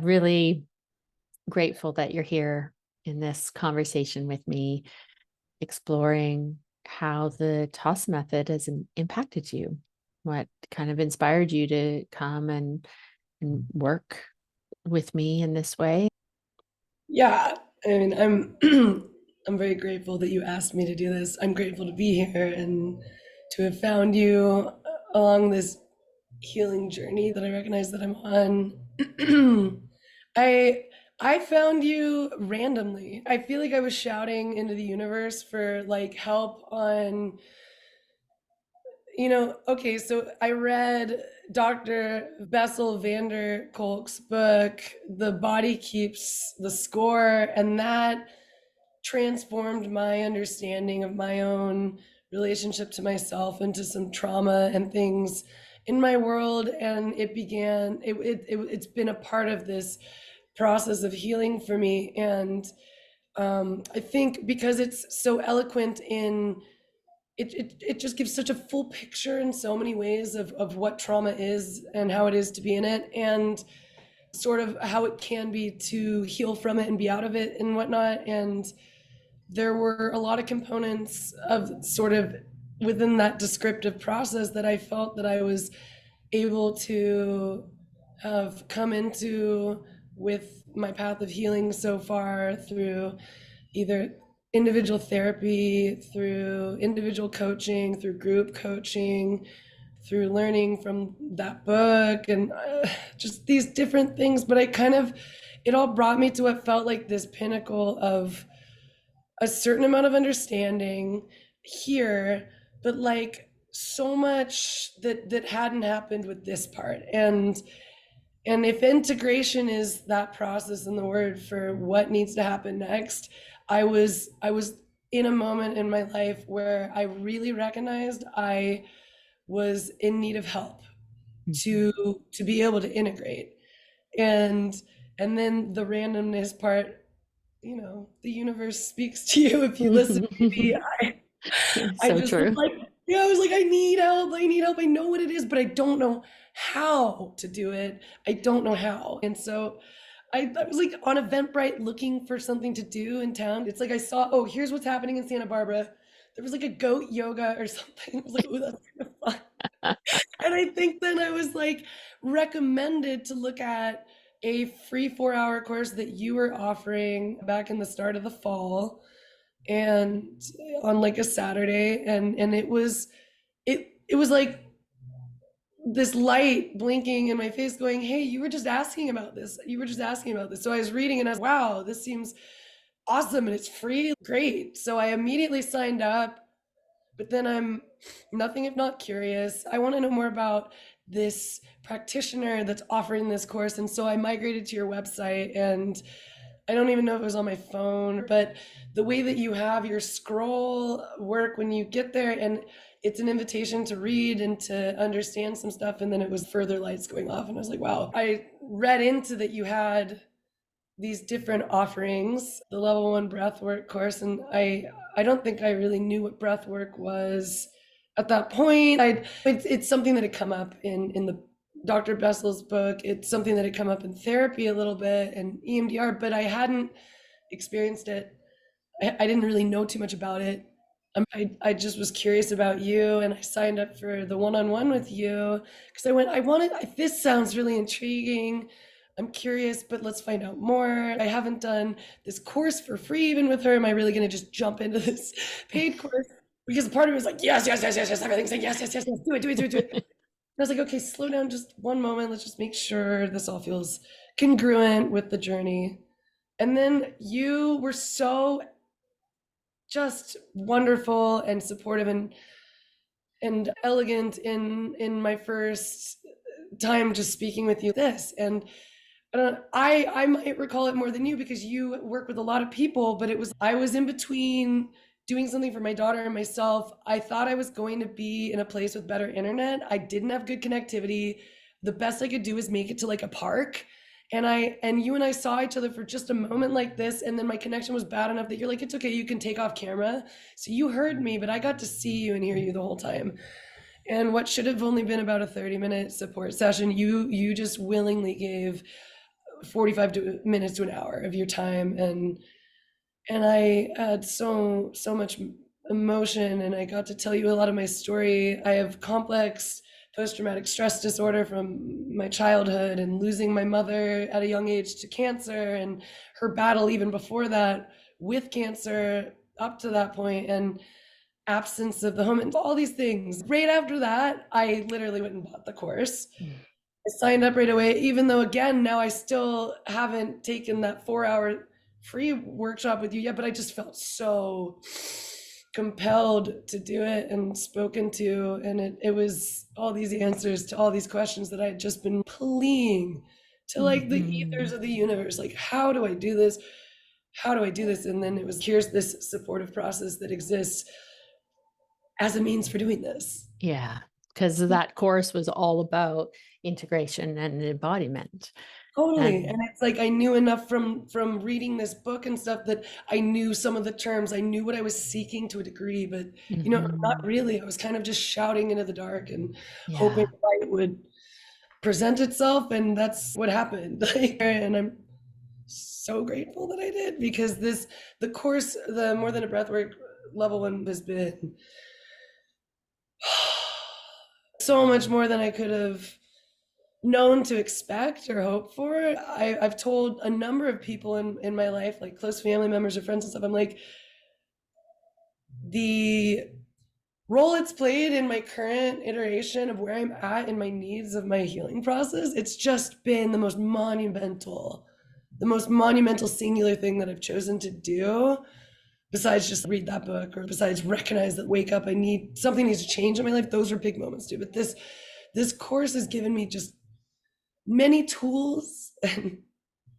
Really grateful that you're here in this conversation with me, exploring how the TOSA method has impacted you, what kind of inspired you to come and work with me in this way. Yeah, I mean, I'm I'm very grateful that you asked me to do this. I'm grateful to be here and to have found you along this healing journey that I recognize that I'm on. I I found you randomly. I feel like I was shouting into the universe for like help on, okay, so I read Dr. Bessel Kolk's book, The Body Keeps the Score, and that transformed my understanding of my own relationship to myself and to some trauma and things in my world. And it's been a part of this process of healing for me. And I think because it's so eloquent in it just gives such a full picture in so many ways of what trauma is and how it is to be in it, and sort of how it can be to heal from it and be out of it and whatnot. And there were a lot of components of sort of within that descriptive process that I felt that I was able to have come into with my path of healing so far through either individual therapy, through individual coaching, through group coaching, through learning from that book, and just these different things. But it all brought me to what felt like this pinnacle of a certain amount of understanding here, but like so much that hadn't happened with this part. And if integration is that process in the word for what needs to happen next, I was in a moment in my life where I really recognized I was in need of help Mhm. to be able to integrate. And and then the randomness part, the universe speaks to you if you listen. Maybe I So just was true. like, yeah, I was like, I need help. I need help. I know what it is, but I don't know how to do it. I don't know how. And so I was like on Eventbrite looking for something to do in town. It's like I saw, oh, here's what's happening in Santa Barbara. There was like a goat yoga or something. I was like, oh, that's kind of fun. And I think then I was like recommended to look at a free 4-hour course that you were offering back in the start of the fall, and on like a Saturday, and it was like this light blinking in my face going, hey, you were just asking about this, so I was reading and I was, wow, this seems awesome and it's free, great. So I immediately signed up, but then I'm nothing if not curious. I want to know more about this practitioner that's offering this course, and so I migrated to your website, and I don't even know if it was on my phone, but the way that you have your scroll work when you get there, and it's an invitation to read and to understand some stuff, and then it was further lights going off, and I was like, wow. I read into that you had these different offerings, the level 1 breathwork course, and I don't think I really knew what breathwork was at that point. It's something that had come up in the Dr. Bessel's book. It's something that had come up in therapy a little bit and EMDR, but I hadn't experienced it. I didn't really know too much about it. I just was curious about you, and I signed up for the one-on-one with you because I wanted, this sounds really intriguing. I'm curious, but let's find out more. I haven't done this course for free even with her. Am I really going to just jump into this paid course? Because part of me was like, yes, yes, yes, yes, yes, everything's like, yes, yes, yes, yes, do it, do it, do it, do it. And I was like, okay, slow down just one moment. Let's just make sure this all feels congruent with the journey. And then you were so just wonderful and supportive and elegant in my first time just speaking with you this. And I might recall it more than you because you work with a lot of people, but I was in between doing something for my daughter and myself. I thought I was going to be in a place with better internet. I didn't have good connectivity. The best I could do was make it to like a park. And you and I saw each other for just a moment like this, and then my connection was bad enough that you're like, it's okay, you can take off camera. So you heard me, but I got to see you and hear you the whole time. And what should have only been about a 30-minute support session, you just willingly gave minutes to an hour of your time. And I had so much emotion, and I got to tell you a lot of my story. I have complex post-traumatic stress disorder from my childhood and losing my mother at a young age to cancer, and her battle even before that with cancer up to that point, and absence of the home and all these things. Right after that, I literally went and bought the course. Mm. I signed up right away, even though, again, now I still haven't taken that 4 hour free workshop with you yet, but I just felt so compelled to do it and spoken to. And it was all these answers to all these questions that I had just been pleading to, like, the ethers Mhm. of the universe. Like, how do I do this? How do I do this? And then it was, here's this supportive process that exists as a means for doing this. Yeah, because that course was all about integration and embodiment. Totally. And And it's like I knew enough from reading this book and stuff that I knew some of the terms. I knew what I was seeking to a degree, but not mhm. really. I was kind of just shouting into the dark and hoping Yeah. light would present itself, and that's what happened. And I'm so grateful that I did, because the course, the More Than a Breathwork level 1, has been so much more than I could have known to expect or hope for. I've told a number of people in my life, like close family members or friends and stuff, I'm like, the role it's played in my current iteration of where I'm at in my needs of my healing process, it's just been the most monumental singular thing that I've chosen to do, besides just read that book, or besides recognize that, wake up, something needs to change in my life. Those are big moments too. But this course has given me just many tools and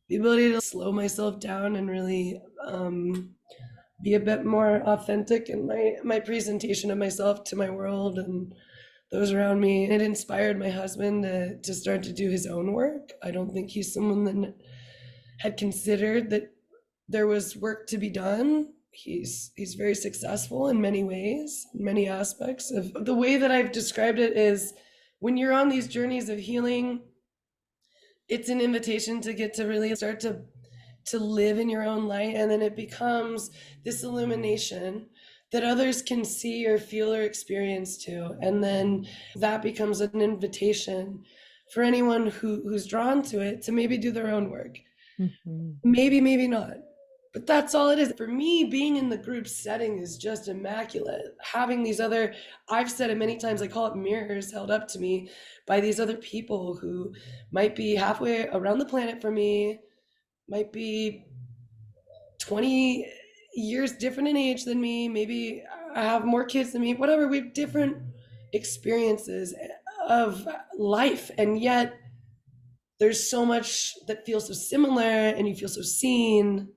the ability to slow myself down and really be a bit more authentic in my presentation of myself to my world and those around me. It inspired my husband to start to do his own work. I don't think he's someone that had considered that there was work to be done. He's very successful in many ways, many aspects. Of the way that I've described it is, when you're on these journeys of healing, it's an invitation to get to really start to live in your own light, and then it becomes this illumination that others can see or feel or experience too, and then that becomes an invitation for anyone who's drawn to it to maybe do their own work. Mhm. Maybe not, but that's all it is. For me, being in the group setting is just immaculate. Having these other, I've said it many times, I call it mirrors held up to me by these other people who might be halfway around the planet from me, might be 20 years different in age than me, maybe I have more kids than me, whatever. We have different experiences of life, and yet there's so much that feels so similar, and you feel so seen,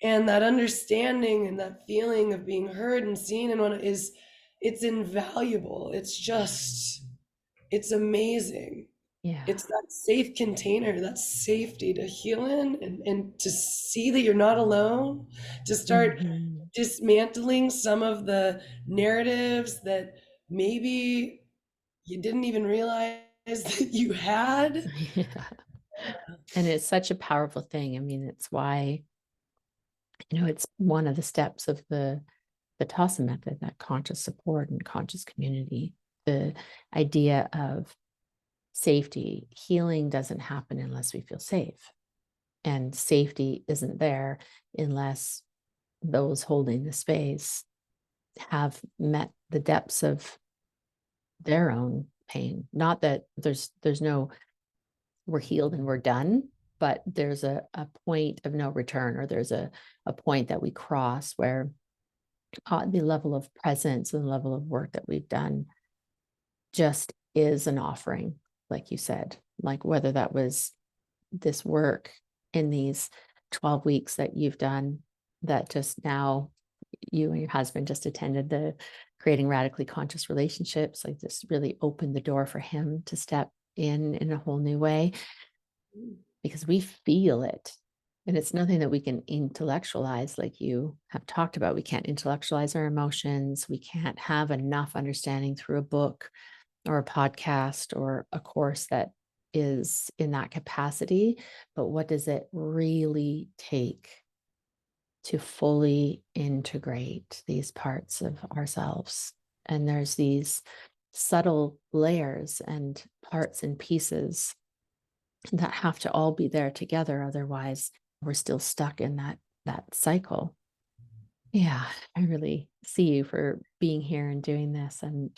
and that understanding and that feeling of being heard and seen and what is, it's invaluable. It's amazing. Yeah. It's that safe container, that safety to heal in, and to see that you're not alone, to start Mhm. dismantling some of the narratives that maybe you didn't even realize that you had. Yeah. And it's such a powerful thing. I mean, it's why, it's one of the steps of the TOSA method, that conscious support and conscious community. The idea of safety. Healing doesn't happen unless we feel safe. And safety isn't there unless those holding the space have met the depths of their own pain. Not that there's no, we're healed and we're done, but there's a point of no return, or there's a point that we cross where the level of presence and the level of work that we've done just is an offering, like you said, like whether that was this work in these 12 weeks that you've done, that just now you and your husband just attended the Creating Radically Conscious Relationships, like this really opened the door for him to step in a whole new way, because we feel it. And it's nothing that we can intellectualize, like you have talked about. We can't intellectualize our emotions. We can't have enough understanding through a book or a podcast or a course that is in that capacity, but what does it really take to fully integrate these parts of ourselves? And there's these subtle layers and parts and pieces that have to all be there together. Otherwise, we're still stuck in that cycle. Yeah, I really see you for being here and doing this, and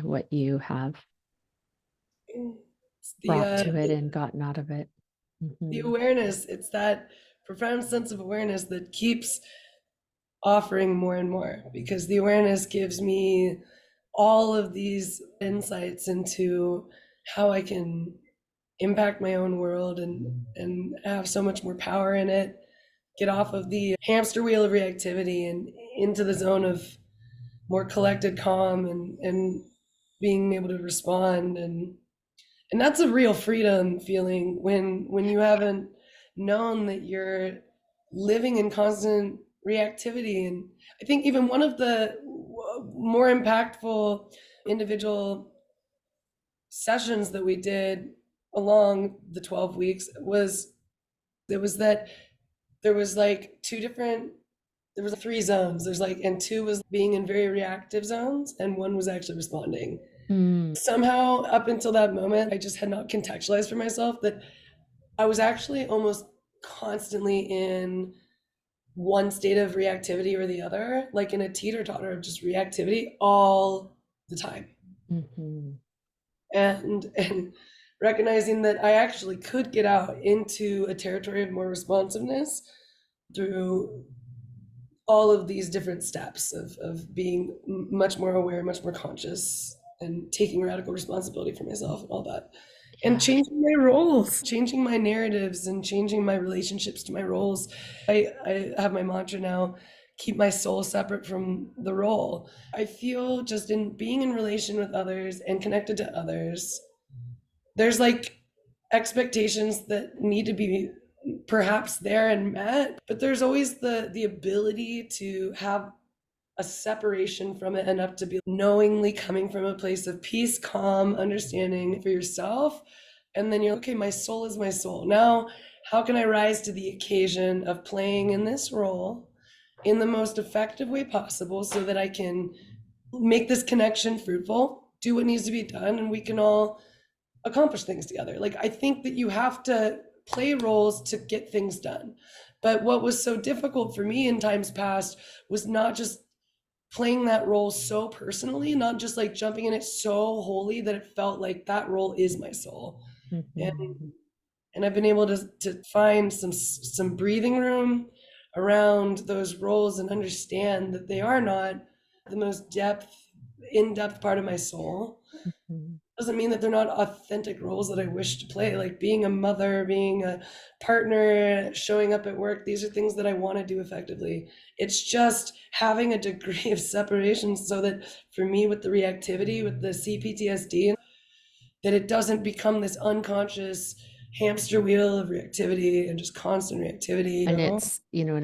what you have It's the brought uh, to it and gotten out of it. the Mhm. awareness. It's that profound sense of awareness that keeps offering more and more, because the awareness gives me all of these insights into how I can impact my own world and have so much more power in it, get off of the hamster wheel of reactivity and into the zone of more collected calm and being able to respond. And that's a real freedom feeling when you haven't known that you're living in constant reactivity. And I think even one of the more impactful individual sessions that we did along the 12 weeks was it was that there was like there was three zones. There's like, and two was being in very reactive zones and one was actually responding. Mm, Somehow up until that moment I just had not contextualized for myself that I was actually almost constantly in one state of reactivity or the other, like in a teeter-totter of just reactivity all the time. mhm. And recognizing that I actually could get out into a territory of more responsiveness through all of these different steps of being much more aware, much more conscious, and taking radical responsibility for myself and all that. And Yeah. changing my roles, changing my narratives, and changing my relationships to my roles. I have my mantra now: keep my soul separate from the role. I feel just in being in relation with others and connected to others, there's like expectations that need to be perhaps there and met, but there's always the ability to have a separation from it enough to be knowingly coming from a place of peace, calm, understanding for yourself. And then you're okay, my soul is my soul. Now, how can I rise to the occasion of playing in this role in the most effective way possible so that I can make this connection fruitful, do what needs to be done, and we can all accomplish things together. Like, I think that you have to play roles to get things done. But what was so difficult for me in times past was not just playing that role so personally, not just like jumping in it so wholly that it felt like that role is my soul. And Mhm. and I've been able to find some breathing room around those roles and understand that they are not the most in-depth part of my soul. Mhm. Doesn't mean that they're not authentic roles that I wish to play, like being a mother, being a partner, showing up at work. These are things that I want to do effectively. It's just having a degree of separation so that for me, with the reactivity, with the CPTSD, that it doesn't become this unconscious hamster wheel of reactivity and just constant reactivity, And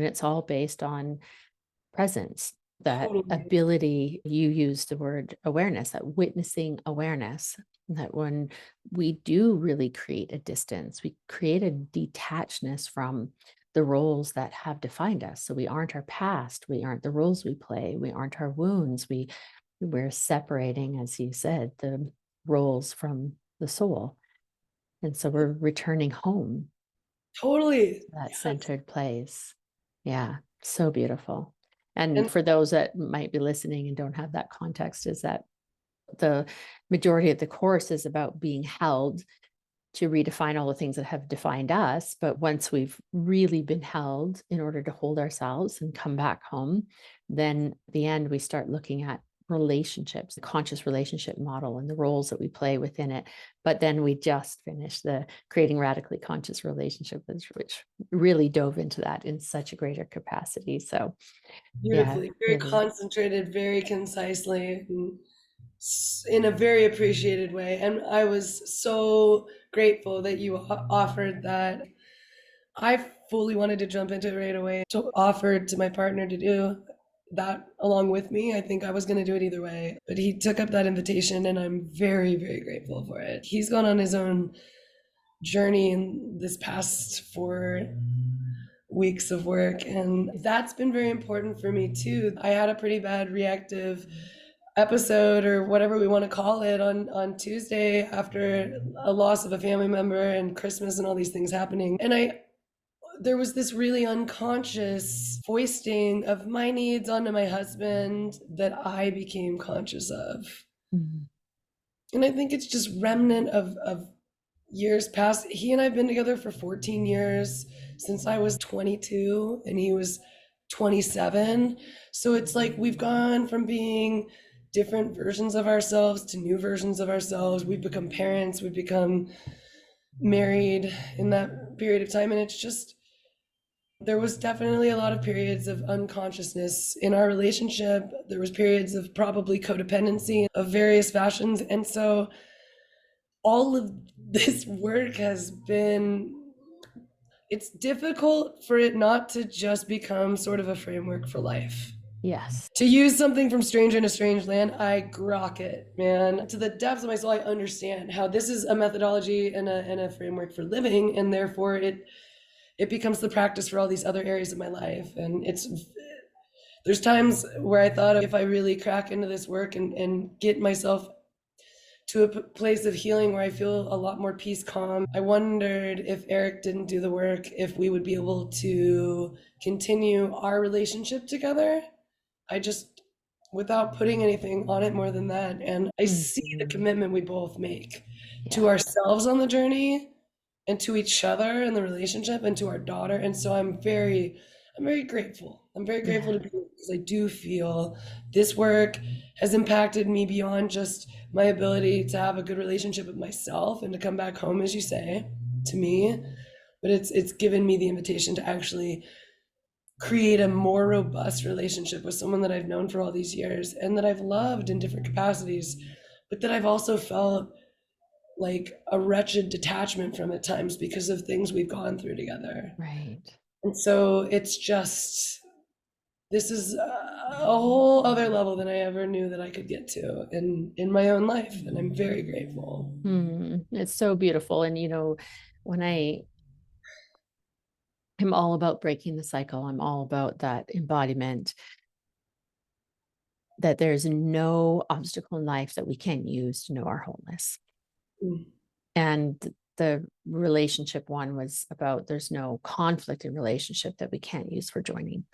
it's all based on presence, that Totally. ability. You use the word awareness, that witnessing awareness, that when we do really create a distance, we create a detachedness from the roles that have defined us. So we aren't our past, we aren't the roles we play, we aren't our wounds. We're separating, as you said, the roles from the soul. And so we're returning home, Totally. that Yes. centered place. Yeah, so beautiful. And And for those that might be listening and don't have that context, is that the majority of the course is about being held to redefine all the things that have defined us. But once we've really been held in order to hold ourselves and come back home, then at the end, we start looking at relationships, the conscious relationship model and the roles that we play within it. But then we just finished the creating radically conscious relationship, which really dove into that in such a greater capacity. So yeah, beautifully, very really. concentrated, very concisely, and in a very appreciated way. And I was so grateful that you offered that. I fully wanted to jump into it right away. So offered to my partner to do that along with me. I think I was going to do it either way, but he took up that invitation and I'm very, very grateful for it. He's gone on his own journey in this past 4 weeks of work, and that's been very important for me too. I had a pretty bad reactive episode, or whatever we want to call it, on Tuesday after a loss of a family member and Christmas and all these things happening. And there was this really unconscious foisting of my needs onto my husband that I became conscious of. Mhm. And I think it's just remnant of years past. He and I have been together for 14 years, since I was 22 and he was 27. So it's like we've gone from being different versions of ourselves to new versions of ourselves. We've become parents, we've become married in that period of time. And it's just, there was definitely a lot of periods of unconsciousness in our relationship. There was periods of probably codependency of various fashions. And so all of this work has been, it's difficult for it not to just become sort of a framework for life. Yes. To use something from Stranger in a Strange Land, I grok it, man. To the depths of my soul, I understand how this is a methodology and a framework for living, and therefore it becomes the practice for all these other areas of my life. And there's times where I thought, if I really crack into this work and get myself to a place of healing where I feel a lot more peace, calm, I wondered, if Eric didn't do the work, if we would be able to continue our relationship together. I just, without putting anything on it more than that. And I see the Mhm. commitment we both make to Yeah. ourselves on the journey, and to each other in the relationship, and to our daughter. And so I'm very grateful. I'm very grateful Yeah. to be here, because I do feel this work has impacted me beyond just my ability to have a good relationship with myself and to come back home, as you say, to me. But it's given me the invitation to actually create a more robust relationship with someone that I've known for all these years and that I've loved in different capacities, but that I've also felt like a wretched detachment from at times because of things we've gone through together. Right. And so it's just, this is a whole other level than I ever knew that I could get to in my own life. And I'm very grateful. It's so beautiful. And, when I'm all about breaking the cycle, I'm all about that embodiment, that there's no obstacle in life that we can't use to know our wholeness. Mm. And the relationship one was about, there's no conflict in relationship that we can't use for joining.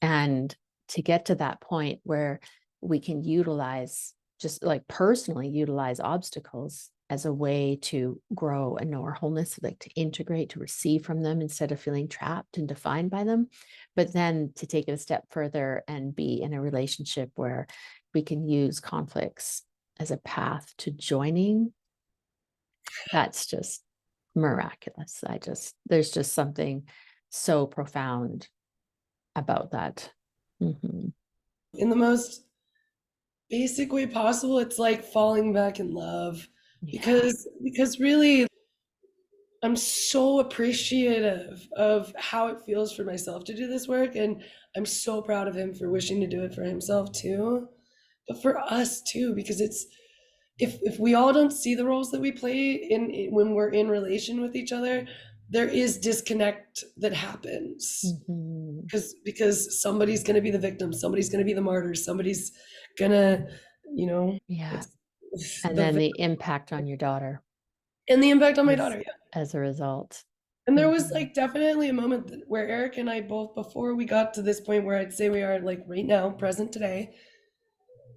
And to get to that point where we can utilize, just like personally utilize obstacles as a way to grow and know our wholeness, like to integrate, to receive from them instead of feeling trapped and defined by them. But then to take it a step further and be in a relationship where we can use conflicts as a path to joining, that's just miraculous. There's just something so profound about that. Mhm. In the most basic way possible, it's like falling back in love, Yeah. because really I'm so appreciative of how it feels for myself to do this work, and I'm so proud of him for wishing to do it for himself too, but for us too, because it's, if we all don't see the roles that we play when we're in relation with each other, there is disconnect that happens, Mhm. because somebody's going to be the victim, somebody's going to be the martyr, somebody's going to, Yeah. it's And then the, the impact on your daughter and the impact on my is daughter. Yeah. as a result. And there was Mhm. like definitely a moment where Eric and I both, before we got to this point where I'd say we are like right now, present today,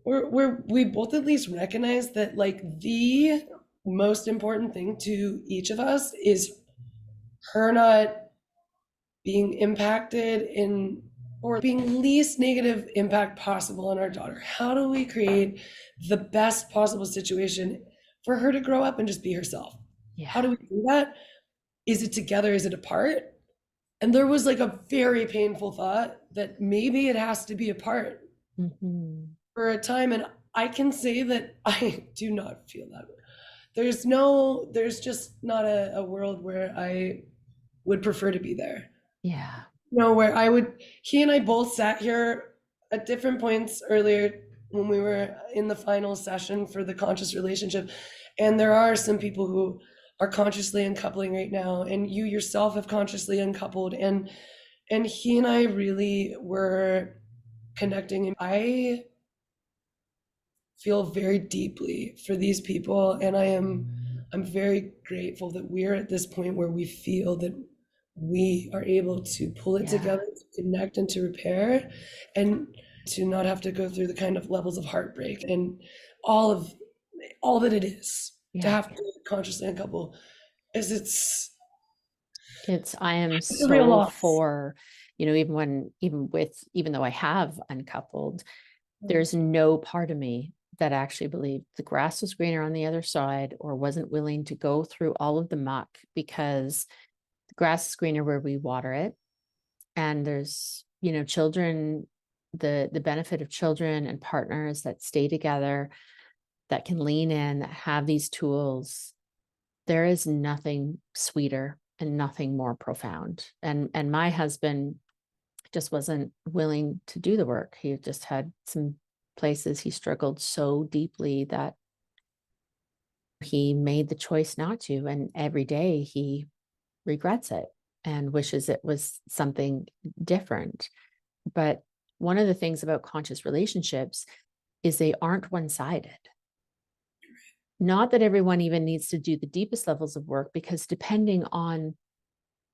we both at least recognize that like the most important thing to each of us is her not being impacted in, or being least negative impact possible on our daughter. How do we create the best possible situation for her to grow up and just be herself? How Yeah. do we do that? Is it together? Is it apart? And there was like a very painful thought that maybe it has to be apart Mhm. for a time. And I can say that I do not feel that way. There's just not a world where I would prefer to be there. Yeah. No, where he and I both sat here at different points earlier when we were in the final session for the conscious relationship. And there are some people who are consciously uncoupling right now, and you yourself have consciously uncoupled. And he and I really were connecting. And I feel very deeply for these people, and I'm very grateful that we're at this point where we feel that we are able to pull it Yeah. together, to connect and to repair, and to not have to go through the kind of levels of heartbreak and all of all that it is to Yeah. have to consciously uncouple. Is I am it's a real so loss. for, even though I have uncoupled, there's no part of me that actually believed the grass was greener on the other side or wasn't willing to go through all of the muck, because the grass is greener where we water it. And there's, children, the benefit of children and partners that stay together, that can lean in, that have these tools. There is nothing sweeter and nothing more profound. And my husband just wasn't willing to do the work. He just had some places he struggled so deeply that he made the choice not to. And every day he regrets it and wishes it was something different. But one of the things about conscious relationships is they aren't one-sided. Not that everyone even needs to do the deepest levels of work, because depending on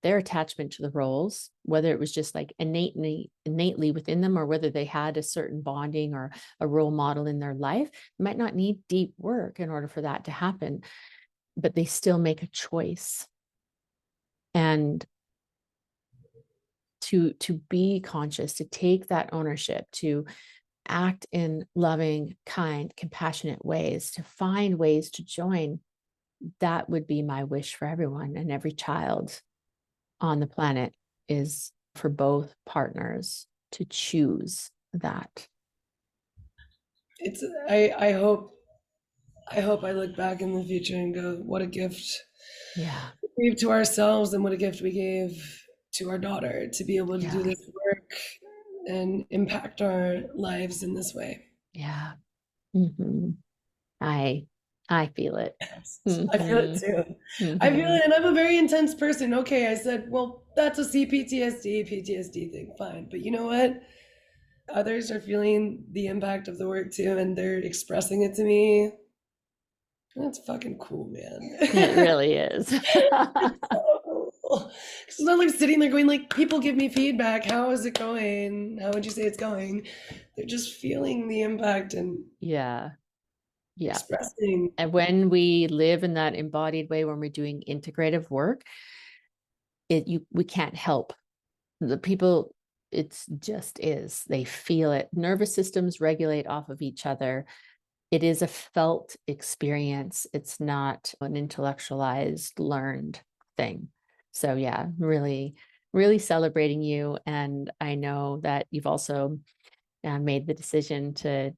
their attachment to the roles, whether it was just like innately within them, or whether they had a certain bonding or a role model in their life, might not need deep work in order for that to happen, but they still make a choice. And to be conscious, to take that ownership, to act in loving, kind, compassionate ways, to find ways to join, that would be my wish for everyone and every child on the planet, is for both partners to choose that. It's I hope I look back in the future and go, what a gift Yeah. we gave to ourselves, and what a gift we gave to our daughter to be able to do Yeah. this work and impact our lives in this way. Yeah. Mm-hmm. I I feel it. I feel it Mm-hmm. too. I feel Mm-hmm. it, and I'm a very intense person. Okay, I said, well, that's a PTSD thing, fine. But you know what? Others are feeling the impact of the work too, and they're expressing it to me. That's fucking cool, It man. really is. Because it's not like sitting there going like, people give me feedback. How is it going? How would you say it's going? They're just feeling the impact and Yeah. Yeah. expressing. And when we live in that embodied way, when we're doing integrative work, we can't help the people. It's just is, they feel it. Nervous systems regulate off of each other. It is a felt experience. It's not an intellectualized, learned thing. So yeah, really, really celebrating you. And I know that you've also made the decision to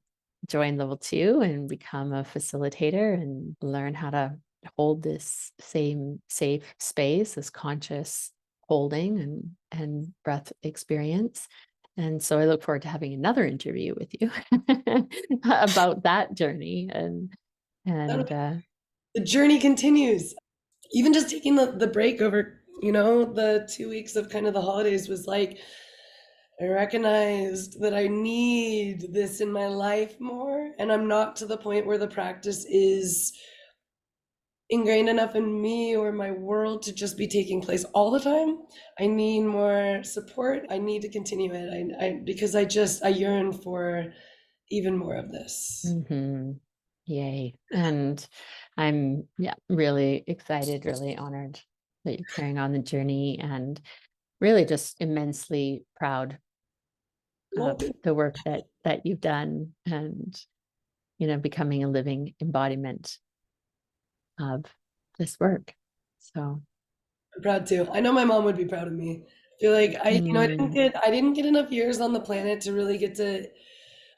join level 2 and become a facilitator and learn how to hold this same safe space, this conscious holding and breath experience. And so I look forward to having another interview with you about that journey. And The journey continues. Even just taking the break over, the 2 weeks of kind of the holidays was like, I recognized that I need this in my life more. And I'm not to the point where the practice is ingrained enough in me or my world to just be taking place all the time. I need more support. I need to continue it. Because I yearn for even more of this. mhm, yay. And I'm, yeah, really excited, really honored that you're carrying on the journey, and really just immensely proud of Well, the work that you've done, and becoming a living embodiment of this work. So I'm proud too. I know my mom would be proud of me. I feel like mm, I didn't get enough years on the planet to really get to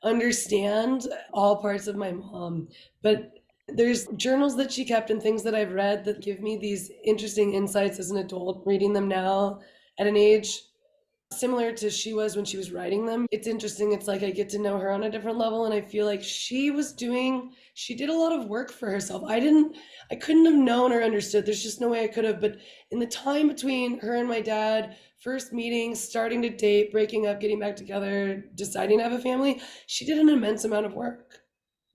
understand all parts of my mom. But there's journals that she kept and things that I've read that give me these interesting insights as an adult, reading them now at an age similar to she was when she was writing them. It's interesting. It's like I get to know her on a different level, and I feel like she did a lot of work for herself. I couldn't have known or understood. There's just no way I could have. But in the time between her and my dad, first meeting, starting to date, breaking up, getting back together, deciding to have a family, she did an immense amount of work.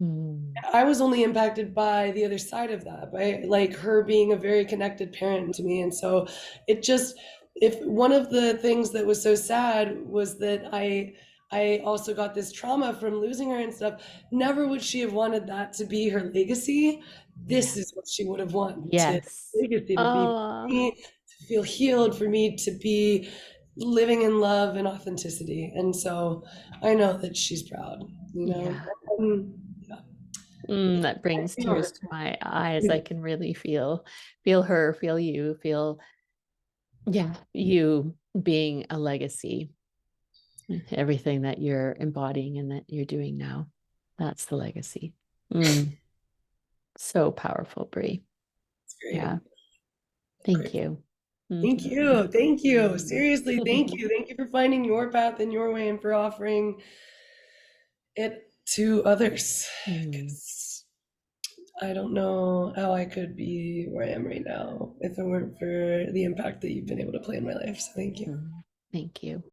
Mm. I was only impacted by the other side of that, by like her being a very connected parent to me. And so it just, if one of the things that was so sad was that I also got this trauma from losing her and stuff. Never would she have wanted that to be her legacy. This Yeah. is what she would have wanted. Yes. Legacy to be Oh, me, to feel healed, for me to be living in love and authenticity. And so I know that she's proud, you know. yeah. Yeah. That I brings feel tears her. to my eyes. Yeah, I can really feel her, feel you, feel, yeah, you being a legacy, everything that you're embodying and that you're doing now. That's the legacy. Mm, so powerful, Brie. it's great. Yeah. Great. Thank you. Thank Mhm. you. Thank you. Seriously, thank you. Thank you for finding your path and your way and for offering it to others. Mm, 'Cause I don't know how I could be where I am right now if it weren't for the impact that you've been able to play in my life. So thank you. mm. Thank you.